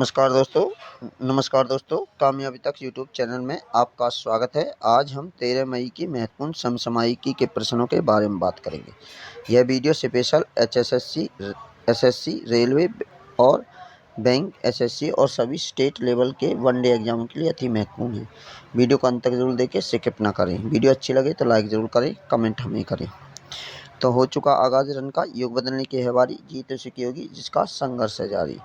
नमस्कार दोस्तों, कामयाबी तक यूट्यूब चैनल में आपका स्वागत है। आज हम 13 मई की महत्वपूर्ण समसामयिकी के प्रश्नों के बारे में बात करेंगे। यह वीडियो स्पेशल एसएससी, रेलवे और बैंक, एसएससी और सभी स्टेट लेवल के वनडे एग्जाम के लिए अति महत्वपूर्ण है। वीडियो को अंत तक जरूर देखें, स्किप ना करें। वीडियो अच्छी लगे तो लाइक ज़रूर करें, कमेंट हमें करें। तो हो चुका आगाज़ रन का, युग बदलने की है बारी, जीत उसी की होगी जिसका संघर्ष है जारी।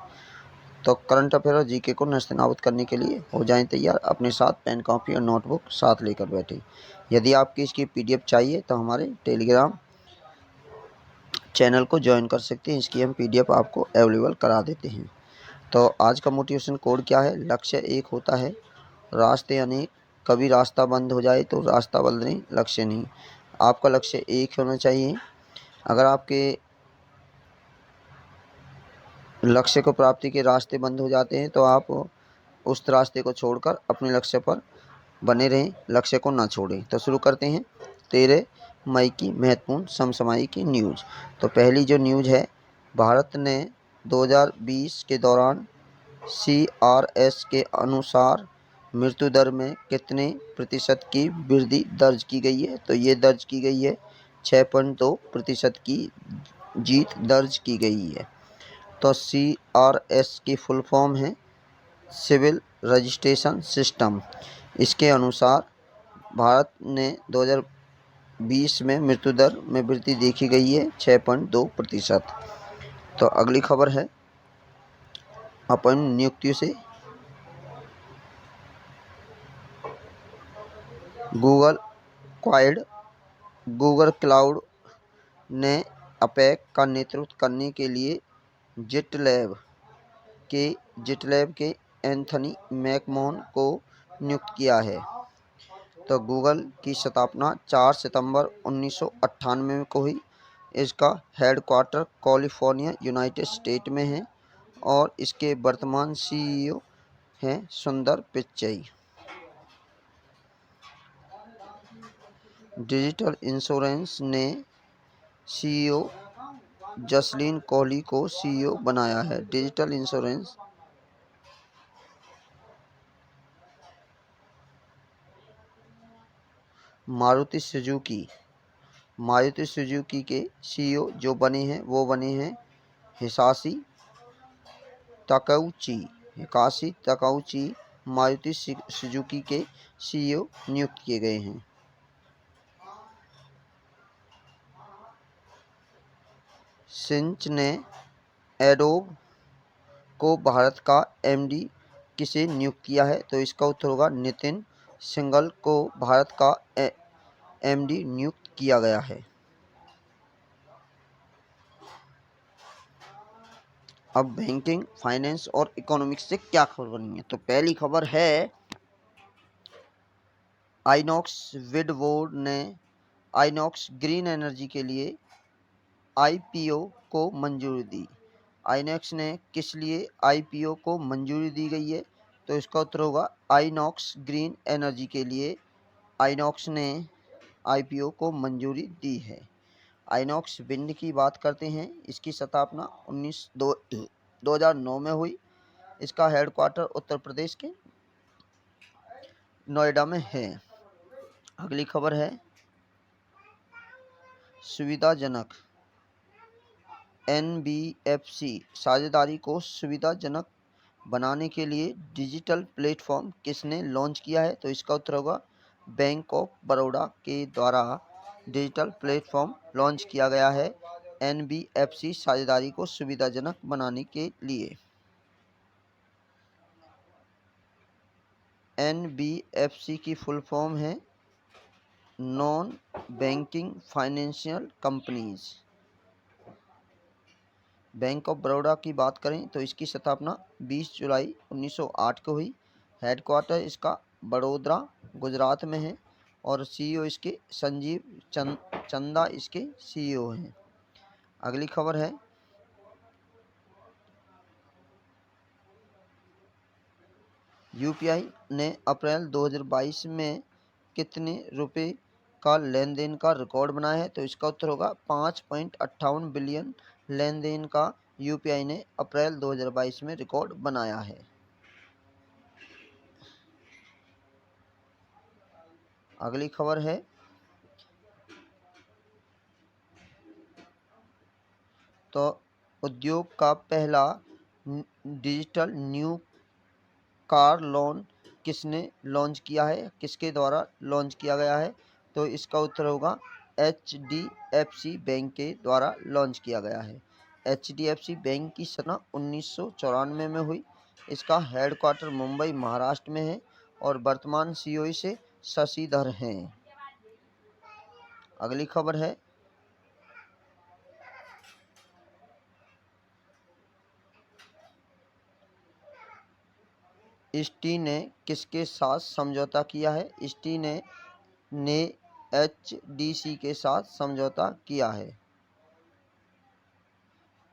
तो करंट अफेयर और जीके को नस्तनाबूद करने के लिए हो जाएं तैयार। अपने साथ पेन, कॉपी और नोटबुक साथ लेकर बैठे। यदि आपकी इसकी पीडीएफ चाहिए तो हमारे टेलीग्राम चैनल को ज्वाइन कर सकते हैं। इसकी हम पीडीएफ आपको अवेलेबल करा देते हैं। तो आज का मोटिवेशन कोड क्या है? लक्ष्य एक होता है, रास्ते अनेक। कभी रास्ता बंद हो जाए तो रास्ता बदलें, लक्ष्य नहीं। आपका लक्ष्य एक होना चाहिए। अगर आपके लक्ष्य को प्राप्ति के रास्ते बंद हो जाते हैं तो आप उस रास्ते को छोड़कर अपने लक्ष्य पर बने रहें, लक्ष्य को ना छोड़ें। तो शुरू करते हैं 13 मई की महत्वपूर्ण समसामयिक न्यूज़। तो पहली जो न्यूज़ है, भारत ने 2020 के दौरान CRS के अनुसार मृत्यु दर में कितने प्रतिशत की वृद्धि दर्ज की गई है? तो ये दर्ज की गई है 6.2% की जीत दर्ज की गई है। तो CRS की फुल फॉर्म है सिविल रजिस्ट्रेशन सिस्टम। इसके अनुसार भारत ने 2020 में मृत्यु दर में वृद्धि देखी गई है 6.2%। तो अगली खबर है, अपन नियुक्तियों से गूगल क्लाउड ने अपेक का नेतृत्व करने के लिए जिटलैब के एंथनी मैकमोहन को नियुक्त किया है। तो गूगल की स्थापना 4 सितंबर 1998 को हुई। इसका हेडक्वार्टर कैलिफोर्निया, यूनाइटेड स्टेट में है और इसके वर्तमान CEO हैं सुंदर पिचई। डिजिटल इंश्योरेंस ने CEO जसलीन कोहली को CEO बनाया है। डिजिटल इंश्योरेंस मारुति सुजुकी के CEO जो बने हैं हिसाशी तकाउची मारुति सुजुकी के CEO नियुक्त किए गए हैं। सिंच ने एडोब को भारत का MD किसे नियुक्त किया है? तो इसका उत्तर होगा नितिन सिंघल को भारत का MD नियुक्त किया गया है। अब बैंकिंग, फाइनेंस और इकोनॉमिक्स से क्या खबर बनी है? तो पहली खबर है, आइनॉक्स विडवोड ने आइनॉक्स ग्रीन एनर्जी के लिए IPO को मंजूरी दी। आइनॉक्स ने किस लिए IPO को मंजूरी दी गई है? तो इसका उत्तर होगा आइनॉक्स ग्रीन एनर्जी के लिए आइनॉक्स ने IPO को मंजूरी दी है। आइनॉक्स विंड की बात करते हैं। इसकी स्थापना 2009 में हुई। इसका हेडक्वार्टर उत्तर प्रदेश के नोएडा में है। अगली खबर है, सुविधाजनक NBFC साझेदारी को सुविधाजनक बनाने के लिए डिजिटल प्लेटफॉर्म किसने लॉन्च किया है? तो इसका उत्तर होगा बैंक ऑफ बड़ौदा के द्वारा डिजिटल प्लेटफॉर्म लॉन्च किया गया है NBFC साझेदारी को सुविधाजनक बनाने के लिए। NBFC की फुल फॉर्म है non banking financial companies. Bank of Baroda की बात करें तो इसकी स्थापना 20 जुलाई 1908 को हुई। हेडक्वार्टर इसका बड़ोदरा, गुजरात में है और CEO इसके संजीव चंदा इसके CEO हैं। अगली खबर है, UPI ने अप्रैल 2022 में कितने रुपए का लेन देन का रिकॉर्ड बनाया है? तो इसका उत्तर होगा 5.58 बिलियन लेन देन का यूपीआई ने अप्रैल 2022 में रिकॉर्ड बनाया है। अगली खबर है तो उद्योग का पहला डिजिटल न्यू कार लोन किसने लॉन्च किया है, किसके द्वारा लॉन्च किया गया है? तो इसका उत्तर होगा HDFC बैंक के द्वारा लॉन्च किया गया है। HDFC बैंक की स्थापना 1994 में हुई। इसका हेडक्वार्टर मुंबई महाराष्ट्र में है और वर्तमान CEO से शशिधर हैं। अगली खबर है स्टी ने किसके साथ समझौता किया है? स्टी ने HDC के साथ समझौता किया है।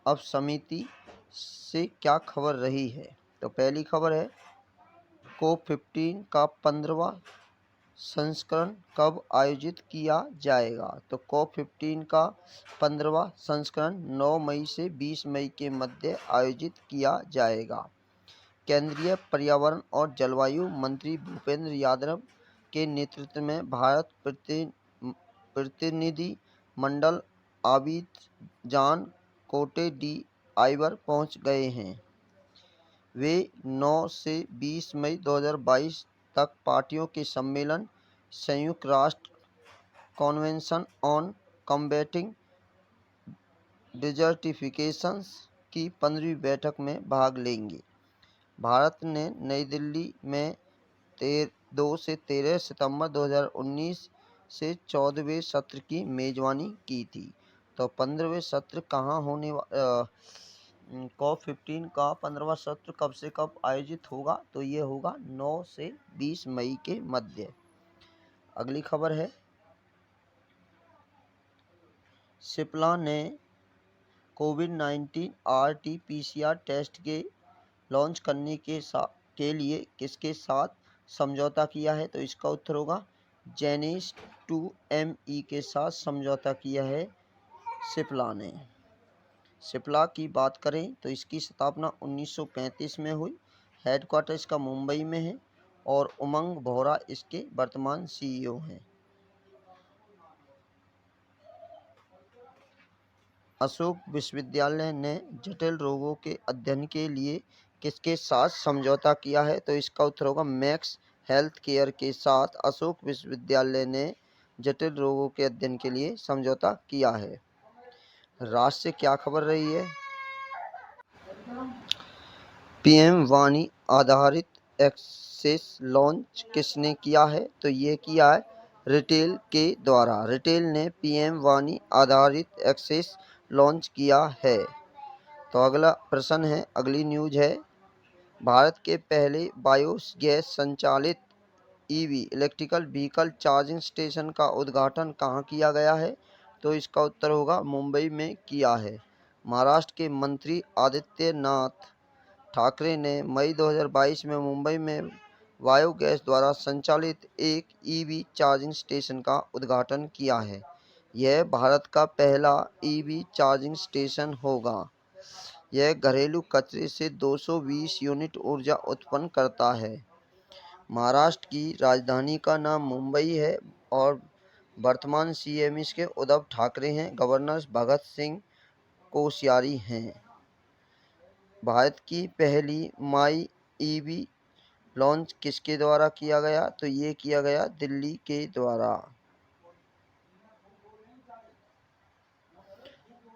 अब समिति से क्या खबर रही है? तो पहली खबर है COP15 का 15वां संस्करण कब आयोजित किया जाएगा? तो COP15 का 15वां संस्करण 9 मई से 20 मई के मध्य आयोजित किया जाएगा। केंद्रीय पर्यावरण और जलवायु मंत्री भूपेंद्र यादव के नेतृत्व में भारत प्रतिनिधि मंडल अबिजान कोटे डी आइवर पहुंच गए हैं। वे 9 से 20 मई 2022 तक पार्टियों के सम्मेलन संयुक्त राष्ट्र कन्वेंशन ऑन कम्बैटिंग डिजर्टिफिकेशन की 15वीं बैठक में भाग लेंगे। भारत ने नई दिल्ली में 2 से 13 सितंबर 2019 से 14वें सत्र की मेजबानी की थी। तो 15वें सत्र कहाँ होने COP15 का 15वां सत्र कब से कब आयोजित होगा? तो ये होगा 9 से 20 मई के मध्य। अगली खबर है सिप्ला ने कोविड-19 RT-PCR टेस्ट के लॉन्च करने के लिए किसके साथ समझौता किया है? तो इसका उत्तर होगा जेनेस 2ME के साथ समझौता किया है सिप्ला ने। सिप्ला की बात करें तो इसकी स्थापना 1935 में हुई। हेडक्वार्टर इसका मुंबई में है और उमंग बोहरा इसके वर्तमान CEO हैं। अशोक विश्वविद्यालय ने जटिल रोगों के अध्ययन के लिए किसके साथ समझौता किया है? तो इसका उत्तर होगा मैक्स हेल्थ केयर के साथ अशोक विश्वविद्यालय ने जटिल रोगों के अध्ययन के लिए समझौता किया है। राष्ट्र से क्या खबर रही है? PM वाणी आधारित एक्सेस लॉन्च किसने किया है? तो ये किया है रिटेल के द्वारा। रिटेल ने PM वाणी आधारित एक्सेस लॉन्च किया है। तो अगला प्रश्न है, अगली न्यूज है भारत के पहले बायोगैस संचालित EV electrical vehicle charging station का उद्घाटन कहाँ किया गया है? तो इसका उत्तर होगा मुंबई में किया है। महाराष्ट्र के मंत्री आदित्यनाथ ठाकरे ने मई 2022 में मुंबई में बायोगैस द्वारा संचालित एक EV चार्जिंग स्टेशन का उद्घाटन किया है। यह भारत का पहला EV चार्जिंग स्टेशन होगा। यह घरेलू कचरे से 220 यूनिट ऊर्जा उत्पन्न करता है। महाराष्ट्र की राजधानी का नाम मुंबई है और वर्तमान CM इसके उद्धव ठाकरे हैं। गवर्नर भगत सिंह कोश्यारी हैं। भारत की पहली माई EV लॉन्च किसके द्वारा किया गया? तो ये किया गया दिल्ली के द्वारा।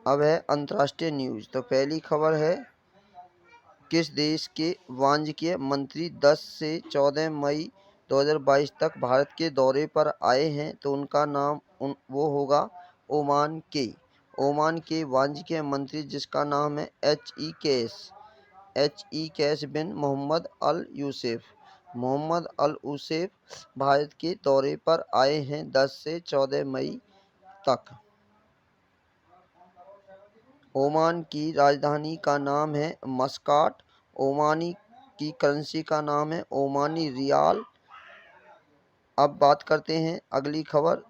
अब है अंतर्राष्ट्रीय न्यूज। तो पहली खबर है किस देश के वाणिज्य मंत्री 10 से 14 मई 2022 तक भारत के दौरे पर आए हैं? तो उनका नाम वो होगा ओमान के वाणिज्य मंत्री जिसका नाम है HE बिन मोहम्मद अल यूसेफ भारत के दौरे पर आए हैं 10 से 14 मई तक। ओमान की राजधानी का नाम है मस्काट। ओमानी की करेंसी का नाम है ओमानी रियाल। अब बात करते हैं अगली खबर,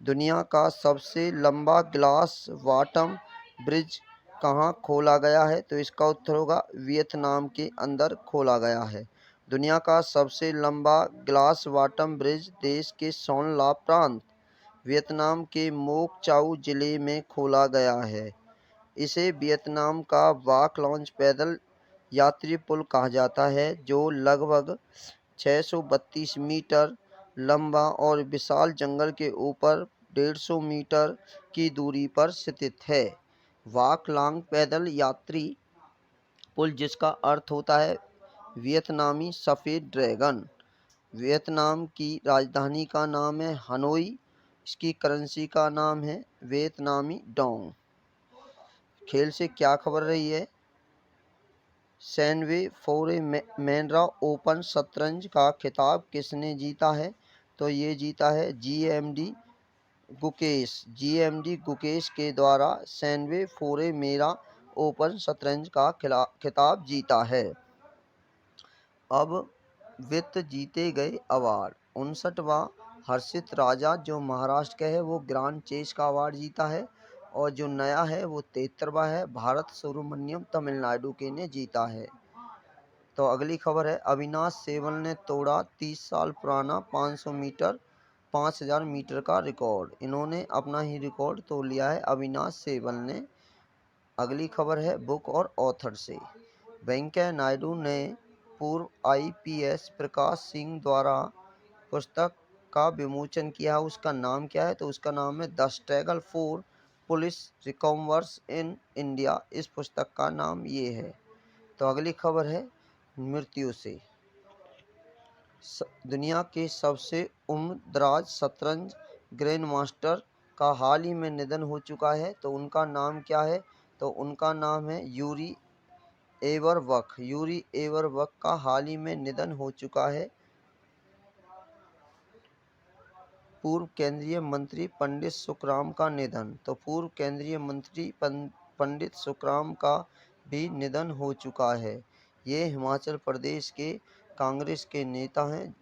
दुनिया का सबसे लंबा ग्लास बॉटम ब्रिज कहाँ खोला गया है? तो इसका उत्तर होगा वियतनाम के अंदर खोला गया है। दुनिया का सबसे लंबा ग्लास बॉटम ब्रिज देश के सोन ला प्रांत वियतनाम के मोक चाउ जिले में खोला गया है। इसे वियतनाम का वाक लॉन्च पैदल यात्री पुल कहा जाता है, जो लगभग 632 मीटर लंबा और विशाल जंगल के ऊपर 150 मीटर की दूरी पर स्थित है। वाक लॉन्ग पैदल यात्री पुल, जिसका अर्थ होता है वियतनामी सफ़ेद ड्रैगन। वियतनाम की राजधानी का नाम है हनोई। इसकी करेंसी का नाम है वियतनामी डोंग। खेल से क्या खबर रही है? सैनवे फोरे मैनरा ओपन शतरंज का खिताब किसने जीता है? तो ये जीता है जीएमडी गुकेश के द्वारा सैनवे फोरे मेरा ओपन शतरंज का खिताब जीता है। अब वित्त जीते गए अवार्ड। 59वां हर्षित राजा जो महाराष्ट्र का है वो ग्रांड चेस का अवार्ड जीता है, और जो नया है वो 73वां है भारत सुब्रमण्यम तमिलनाडु के ने जीता है। तो अगली खबर है, अविनाश सेवल ने तोड़ा 30 साल पुराना 500 मीटर 5000 मीटर का रिकॉर्ड। इन्होंने अपना ही रिकॉर्ड तोड़ लिया है अविनाश सेवल ने। अगली खबर है बुक और ऑथर से। वेंकैया नायडू ने पूर्व आईपीएस प्रकाश सिंह द्वारा पुस्तक का विमोचन किया। उसका नाम क्या है? तो उसका नाम है the struggle for police reforms in India. इस पुस्तक का नाम ये है। तो अगली खबर है मृत्यु से। दुनिया के सबसे उम्रदराज शतरंज ग्रैंड मास्टर का हाल ही में निधन हो चुका है। तो उनका नाम क्या है? तो उनका नाम है यूरी एवरबक का हाल ही में निधन हो चुका है। पूर्व केंद्रीय मंत्री पंडित सुखराम का निधन। तो पूर्व केंद्रीय मंत्री पंडित सुखराम का भी निधन हो चुका है। ये हिमाचल प्रदेश के कांग्रेस के नेता हैं।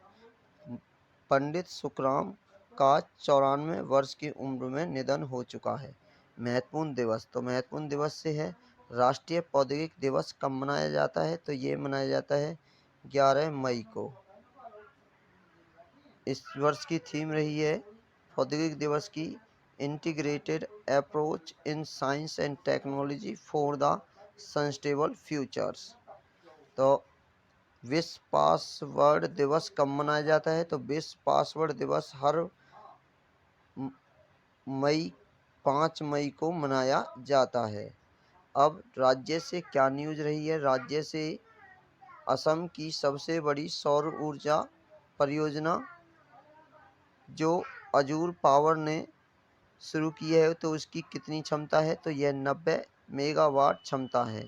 पंडित सुखराम का 94 वर्ष की उम्र में निधन हो चुका है। महत्वपूर्ण दिवस। तो महत्वपूर्ण दिवस से है राष्ट्रीय प्रौद्योगिक दिवस कब मनाया जाता है? तो ये मनाया जाता है 11 मई को। इस वर्ष की थीम रही है प्रौद्योगिक दिवस की integrated approach in science and technology for the sustainable futures. तो विश्व पासवर्ड दिवस कब मनाया जाता है? तो विश्व पासवर्ड दिवस हर 5 मई को मनाया जाता है। अब राज्य से क्या न्यूज रही है? राज्य से असम की सबसे बड़ी सौर ऊर्जा परियोजना जो अजूर पावर ने शुरू की है, तो उसकी कितनी क्षमता है? तो यह 90 मेगावाट क्षमता है।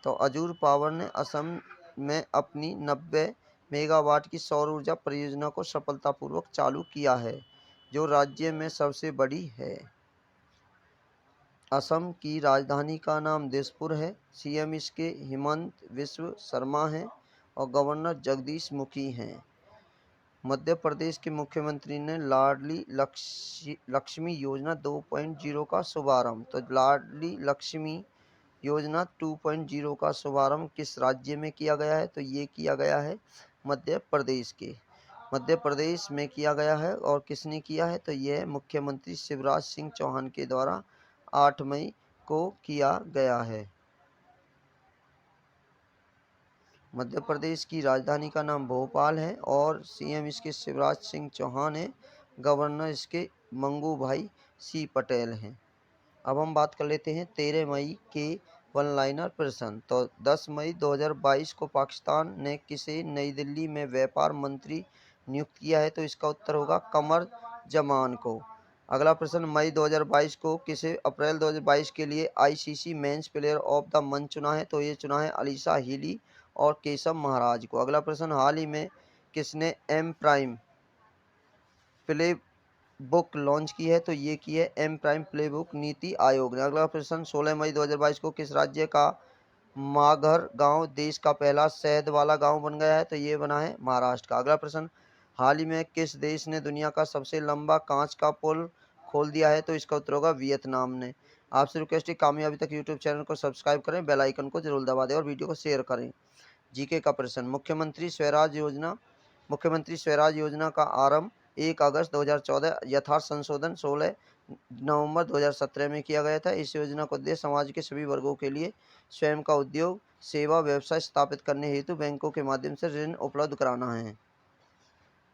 तो अजूर पावर ने असम में अपनी 90 मेगावाट की सौर ऊर्जा परियोजना को सफलतापूर्वक चालू किया है, जो राज्य में सबसे बड़ी है। असम की राजधानी का नाम दिसपुर है। सीएम इसके हिमंत विश्व शर्मा हैं और गवर्नर जगदीश मुखी हैं। मध्य प्रदेश के मुख्यमंत्री ने लाडली लक्ष्मी योजना 2.0 का शुभारंभ। तो लाडली लक्ष्मी योजना 2.0 का शुभारंभ किस राज्य में किया गया है? तो ये किया गया है मध्य प्रदेश में किया गया है। और किसने किया है? तो यह मुख्यमंत्री शिवराज सिंह चौहान के द्वारा 8 मई को किया गया है। मध्य प्रदेश की राजधानी का नाम भोपाल है और सीएम इसके शिवराज सिंह चौहान है। गवर्नर इसके मंगू भाई सी पटेल हैं। अब हम बात कर लेते हैं 13 मई के वन लाइनर प्रश्न। तो 10 मई 2022 को पाकिस्तान ने किसे नई दिल्ली में व्यापार मंत्री नियुक्त किया है? तो इसका उत्तर होगा कमर जमान को। अगला प्रश्न, मई 2022 को किसे अप्रैल 2022 के लिए ICC men's player of the month चुना है? तो ये चुना है अलीशा हीली और केशव महाराज को। अगला प्रश्न, हाल ही में किसने M prime play book launch की है? तो ये की है M prime play book NITI Aayog ने। अगला प्रश्न, 16 मई 2022 को किस राज्य का माघर गांव देश का पहला शहद वाला गांव बन गया है? तो ये बना है महाराष्ट्र का। अगला प्रश्न, हाल ही में किस देश ने दुनिया का सबसे लंबा कांच का पुल खोल दिया है? तो इसका उत्तर होगा वियतनाम ने। आपसे रिक्वेस्ट है कामयाबी तक यूट्यूब चैनल को सब्सक्राइब करें, बेल आइकन को जरूर दबा दें और वीडियो को शेयर करें। जीके का प्रश्न, मुख्यमंत्री स्वराज योजना का आरंभ 1 अगस्त 2014 यथार्थ संशोधन 16 नवंबर 2017 में किया गया था। इस योजना का उद्देश्य समाज के सभी वर्गों के लिए स्वयं का उद्योग, सेवा, व्यवसाय स्थापित करने हेतु बैंकों के माध्यम से ऋण उपलब्ध कराना है।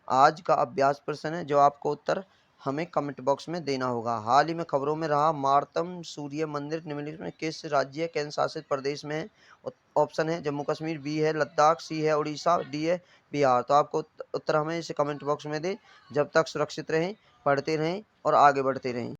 आज का अभ्यास प्रश्न है, जो आपको उत्तर हमें कमेंट बॉक्स में देना होगा। हाल ही में खबरों में रहा मार्तम सूर्य मंदिर निम्नलिखित में किस राज्य केंद्र शासित प्रदेश में है? ऑप्शन है जम्मू कश्मीर, बी है लद्दाख, सी है उड़ीसा, डी है बिहार। तो आपको उत्तर हमें इसे कमेंट बॉक्स में दें। जब तक सुरक्षित रहें, पढ़ते रहें और आगे बढ़ते रहें।